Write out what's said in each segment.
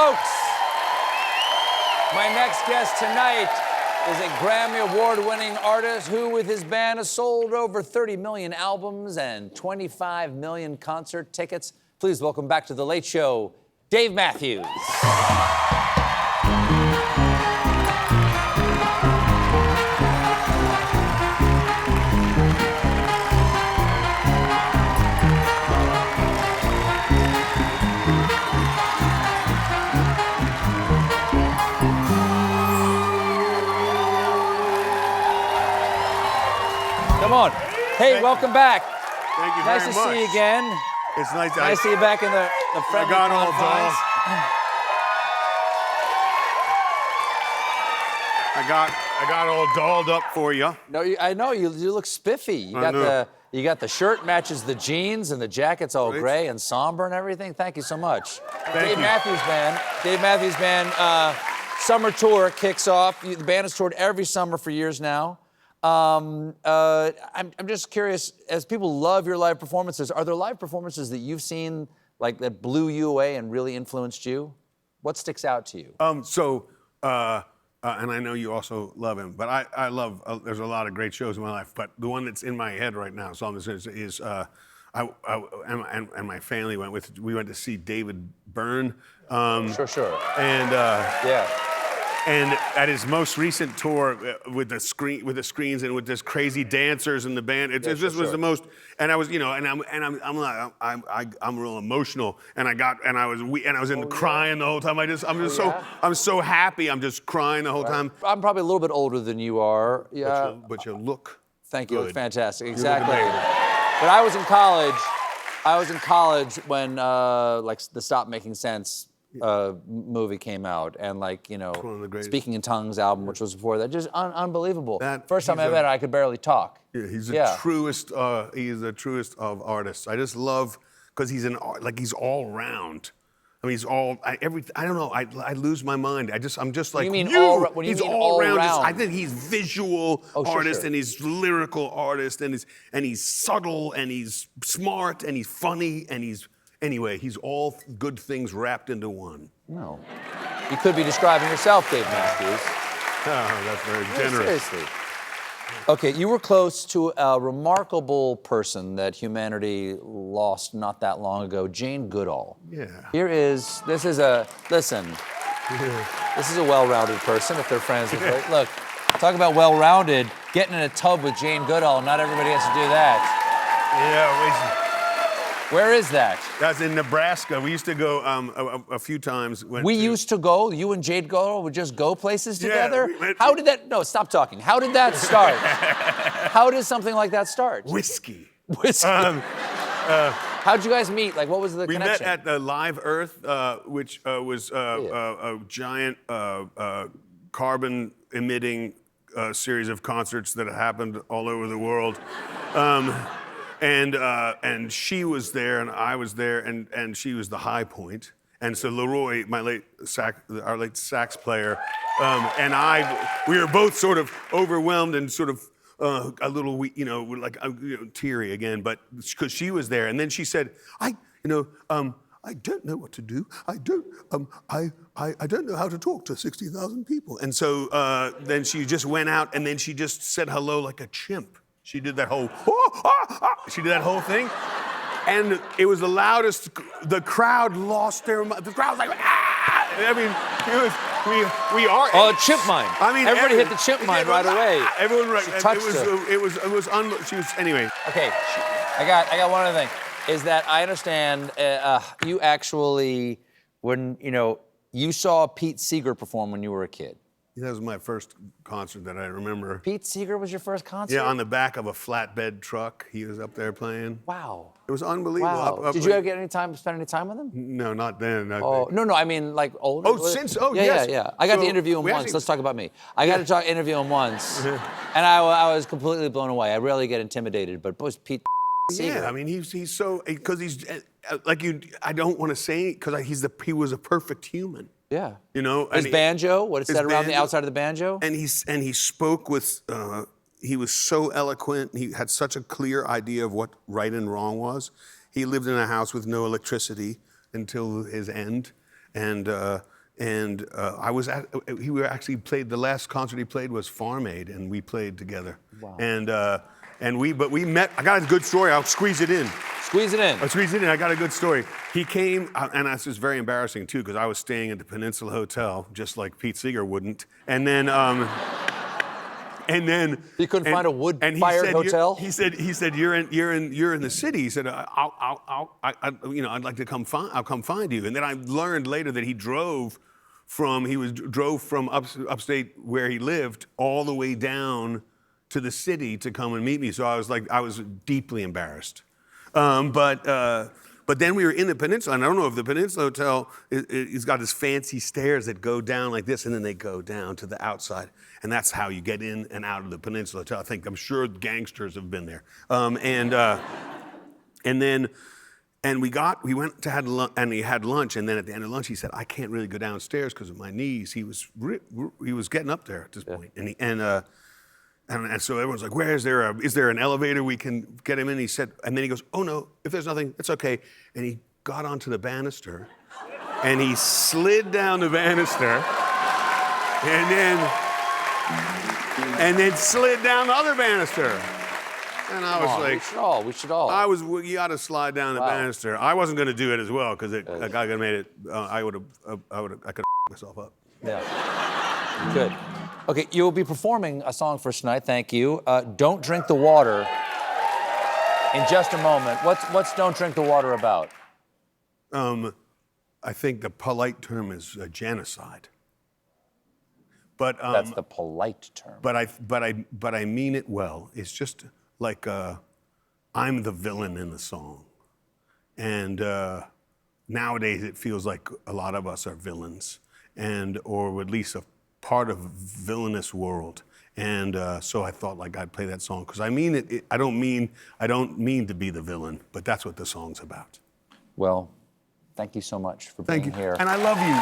folks. My next guest tonight is a Grammy Award-winning artist who, with his band, has sold over 30 million albums and 25 million concert tickets. Please welcome back to The Late Show, Dave Matthews. Come on. Hey, welcome back. Thank you very much. Nice to see you again. It's nice. Nice to see you back in the friendly confines. I got all dolled up for you. No, I know you look spiffy. You got the shirt matches the jeans and the jacket's all gray and somber and everything. Thank you so much. Dave Matthews Band. Summer tour kicks off. The band has toured every summer for years now. I'm just curious, as people love your live performances, are there live performances that you've seen like that blew you away and really influenced you? What sticks out to you? And I know you also love him, but I love. There's a lot of great shows in my life, but the one that's in my head right now, so is I and my family we went to see David Byrne. Sure. And yeah. And at his most recent tour with the screens and with this crazy dancers and the band, it just was the most. And I was, I'm real emotional, and I was crying the whole time. I'm so happy. I'm just crying the whole time. I'm probably a little bit older than you are. Yeah. But you look. Thank you. Good. It's fantastic. Exactly. But I was in college. When like the Stop Making Sense movie came out, and Speaking in Tongues album, which was before that, just unbelievable. First time I met him, I could barely talk. Yeah, he's the truest. He is the truest of artists. I just love because he's he's all round. I mean, he's all. I don't know. I lose my mind. I'm just like you mean you. He's all round. I think he's visual artist and he's lyrical artist and he's subtle and he's smart and he's funny and he's. Anyway, he's all good things wrapped into one. No. You could be describing yourself, Dave Matthews. Oh, that's very generous. Seriously. Okay, you were close to a remarkable person that humanity lost not that long ago, Jane Goodall. Yeah. This is a well-rounded person, if they're friends with her. Look, talk about well-rounded, getting in a tub with Jane Goodall, not everybody has to do that. Yeah, Where is that? That's in Nebraska. We used to go a few times. Used to go? You and Jade Goodall would just go places together? We went, How did that... No, stop talking. How did that start? How did something like that start? Whiskey. How'd you guys meet? Like, what was the connection? We met at the Live Earth, which was a giant carbon-emitting series of concerts that happened all over the world. And she was there, and I was there, and she was the high point. And so Leroy, our late sax player, and we were both sort of overwhelmed and sort of a little, teary again. But because she was there, and then she said, I don't know what to do. I don't know how to talk to 60,000 people. And so then she just went out, and then she just said hello like a chimp. She did that whole, she did that whole thing. And it was the loudest, the crowd lost their mind. The crowd was like, ah! I mean, we are. Oh, a chimp mind. I mean, everybody hit the chimp mind right away. Everyone, right. She anyway. Okay, I got one other thing. Is that I understand you actually, when, you saw Pete Seeger perform when you were a kid. That was my first concert that I remember. Pete Seeger was your first concert? Yeah, on the back of a flatbed truck. He was up there playing. Wow. It was unbelievable. Wow. Did you ever spend any time with him? No, not then. No, I mean like older. Yes. Yeah. I got to interview him once. Let's talk about me. I got to interview him once, and I was completely blown away. I rarely get intimidated, but boy, Pete Seeger. Yeah, I mean he's so, because he's like you. I don't want to say because he was a perfect human. Yeah. His banjo, what it said around the outside of the banjo? And he spoke with, he was so eloquent. He had such a clear idea of what right and wrong was. He lived in a house with no electricity until his end. And we actually played, the last concert he played was Farm Aid, and we played together. Wow. But we met, I got a good story, I'll squeeze it in. Squeeze it in. I'll squeeze it in, I got a good story. He came, and this is very embarrassing too, because I was staying at the Peninsula Hotel, just like Pete Seeger wouldn't. And then, You couldn't find a wood-fired hotel? He said, you're in the city. He said, I'd like to come I'll come find you. And then I learned later that he drove from upstate where he lived all the way down to the city to come and meet me. So I was deeply embarrassed. But then we were in the Peninsula, and I don't know if the Peninsula Hotel, it's got these fancy stairs that go down like this, and then they go down to the outside. And that's how you get in and out of the Peninsula Hotel. I'm sure gangsters have been there. We went to have lunch, and he had lunch, and then at the end of lunch, he said, I can't really go downstairs because of my knees. He was getting up there at this point. And so everyone's like, is there an elevator we can get him in? He said, and then he goes, oh no, if there's nothing, it's okay. And he got onto the banister, and he slid down the banister, and then slid down the other banister. And I was like, we should all. You got to slide down the banister. I wasn't going to do it as well because a guy could have made it. I could have myself up. Yeah. Good. Okay, you'll be performing a song for us tonight. Thank you. Don't Drink the Water. In just a moment. What's Don't Drink the Water about? I think the polite term is genocide. But that's the polite term. But I mean it well. It's just like I'm the villain in the song, and nowadays it feels like a lot of us are villains, or at least a part of a villainous world. And so I thought like I'd play that song because I mean it. I don't mean to be the villain, but that's what the song's about. Well, thank you so much for being here. And I love you.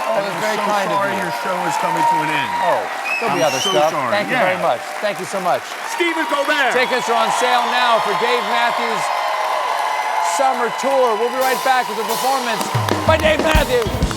Oh, that's very kind of you. I'm so sorry your show is coming to an end. Oh, there'll be other stuff. Sorry. Thank you very much. Thank you so much. Stephen Colbert. Tickets are on sale now for Dave Matthews' summer tour. We'll be right back with a performance by Dave Matthews.